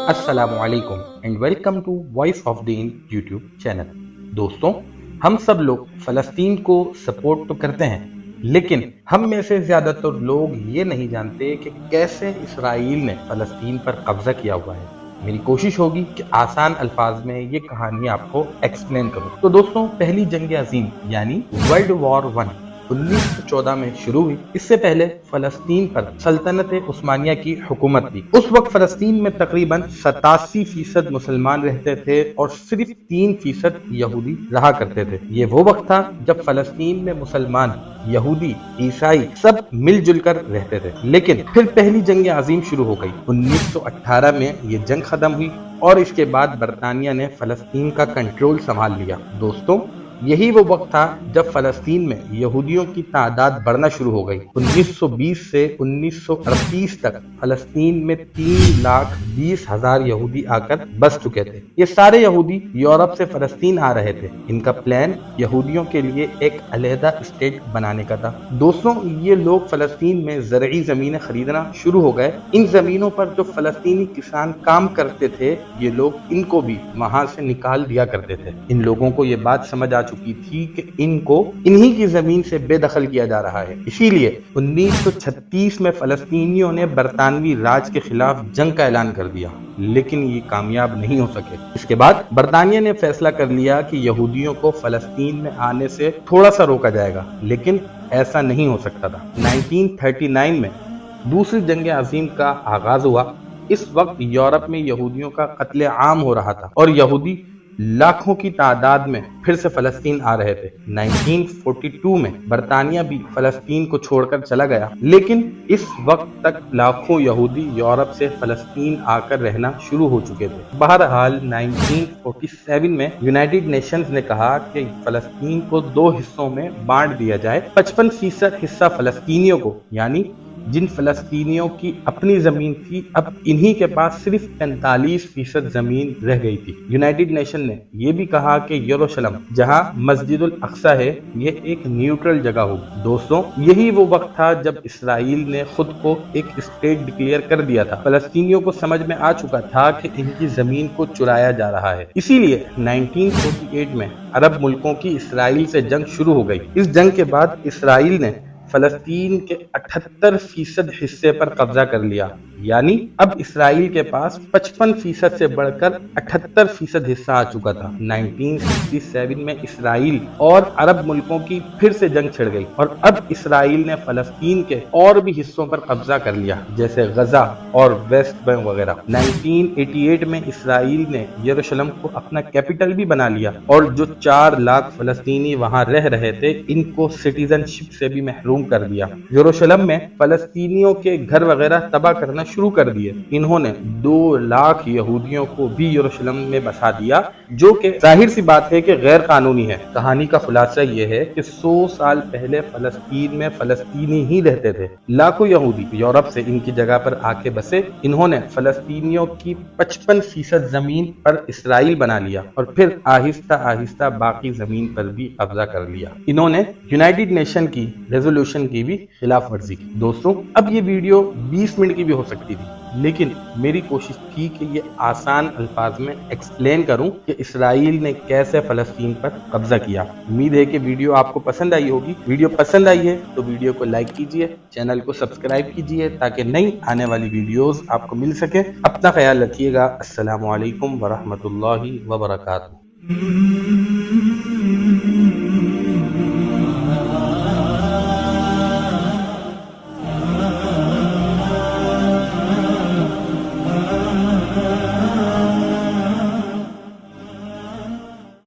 अस्सलाम वालेकुम and welcome to voice of the YouTube channel. दोस्तों, हम सब लोग फ़लस्तीन को सपोर्ट तो करते हैं, लेकिन हम में से ज़्यादातर लोग ये नहीं जानते कि कैसे इसराइल ने फ़लस्तीन पर कब्ज़ा किया हुआ है। मेरी कोशिश होगी कि आसान अल्फाज में ये कहानी आपको एक्सप्लेन करूं। तो दोस्तों, पहली जंग अजीम यानी वर्ल्ड वॉर 1 1914 में शुरू हुई। इससे पहले फलस्तीन पर सल्तनत उस्मानिया की हुकूमत थी। उस वक्त फलस्तीन में तकरीबन 87% मुसलमान रहते थे और सिर्फ 3% यहूदी रहा करते थे। ये वो वक्त था जब फलस्तीन में मुसलमान, यहूदी, ईसाई सब मिलजुल कर रहते थे। लेकिन फिर पहली जंग अजीम शुरू हो गई। 1918 में ये जंग खत्म हुई और इसके बाद बरतानिया ने फलस्तीन का कंट्रोल संभाल लिया। दोस्तों, यही वो वक्त था जब फलस्तीन में यहूदियों की तादाद बढ़ना शुरू हो गई। 1920 से 1938 तक फलस्तीन में 3,20,000 यहूदी आकर बस चुके थे। ये सारे यहूदी यूरोप से फलस्तीन आ रहे थे। इनका प्लान यहूदियों के लिए एक अलहदा स्टेट बनाने का था। दोस्तों, ये लोग फलस्तीन में ज़रई ज़मीनें खरीदना शुरू हो गए। इन ज़मीनों पर जो फलस्तीनी किसान काम करते थे, ये लोग इनको भी वहां से निकाल दिया करते थे। इन लोगों को ये बात समझ आ चुकी थी कि इनको इन्हीं की जमीन से बेदखल किया जा रहा है। इसीलिए 1936 में फलस्तीनियों ने बरतानवी राज के खिलाफ जंग का ऐलान कर दिया, लेकिन ये कामयाब नहीं हो सके। इसके बाद बरतानिया ने फैसला कर लिया कि यहूदियों को फलस्तीन में आने से थोड़ा सा रोका जाएगा, लेकिन ऐसा नहीं हो सकता था। 1939 में दूसरी जंग अजीम का आगाज हुआ। इस वक्त यूरोप में यहूदियों का कत्ले आम हो रहा था और यहूदी लाखों की तादाद में फिर से फलस्तीन आ रहे थे। 1942 में बरतानिया भी फलस्तीन को छोड़कर चला गया, लेकिन इस वक्त तक लाखों यहूदी यूरोप से फलस्तीन आकर रहना शुरू हो चुके थे। बहरहाल 1947 में यूनाइटेड नेशंस ने कहा कि फलस्तीन को 2 हिस्सों में बांट दिया जाए। 55% हिस्सा फलस्तीनियों को, यानी जिन फलस्तीनियों की अपनी जमीन थी, अब इन्हीं के पास सिर्फ 45% जमीन रह गई थी। यूनाइटेड नेशन ने यह भी कहा कि यरूशलेम, जहां मस्जिदुल अक्सा है, ये एक न्यूट्रल जगह होगी। दोस्तों, यही वो वक्त था जब इसराइल ने खुद को एक स्टेट डिक्लेयर कर दिया था। फलस्तीनियों को समझ में आ चुका था कि इनकी जमीन को चुराया जा रहा है। इसीलिए 1948 में अरब मुल्कों की इसराइल से जंग शुरू हो गई। इस जंग के बाद इसराइल ने फलस्तीन के 78% हिस्से पर कब्जा कर लिया, यानी अब इसराइल के पास 55% से बढ़कर 78% हिस्सा आ चुका था। 1967 में इसराइल और अरब मुल्कों की फिर से जंग छिड़ गई और अब इसराइल ने फलस्तीन के और भी हिस्सों पर कब्जा कर लिया, जैसे गजा और वेस्ट बैंक वगैरह। 1988 में इसराइल ने यरूशलेम को अपना कैपिटल भी बना लिया और जो 4 लाख फलस्तीनी वहां रह रहे थे, इनको सिटीजनशिप से भी महरूम कर दिया। यरूशलेम में फलस्तीनियों के घर वगैरह तबाह करना शुरू कर दिए। इन्होंने 2 लाख यहूदियों को भी यरूशलेम में बसा दिया, जो कि जाहिर सी बात है कि गैर कानूनी है। कहानी का खुलासा यह है कि 100 साल पहले फलस्तीन में फलस्तीनी ही रहते थे। लाखों यहूदी यूरोप से इनकी जगह पर आके बसे। इन्होंने फलस्तीनियों की 55% जमीन पर इसराइल बना लिया और फिर आहिस्ता आहिस्ता बाकी जमीन पर भी कब्जा कर लिया। इन्होंने यूनाइटेड नेशन की रेजोल्यूशन की भी खिलाफ वर्जी की। दोस्तों, अब ये वीडियो 20 मिनट की भी हो सकती थी, लेकिन मेरी कोशिश थी कि ये आसान अल्फाज में एक्सप्लेन करूं कि इसराइल ने कैसे फलस्तीन पर कब्जा किया। उम्मीद है कि वीडियो आपको पसंद आई होगी। वीडियो पसंद आई है तो वीडियो को लाइक कीजिए, चैनल को सब्सक्राइब कीजिए ताकि नई आने वाली वीडियोस आपको मिल सके। अपना ख्याल रखिएगा। अस्सलामु अलैकुम वरहमतुल्लाहि वबरकातुहू।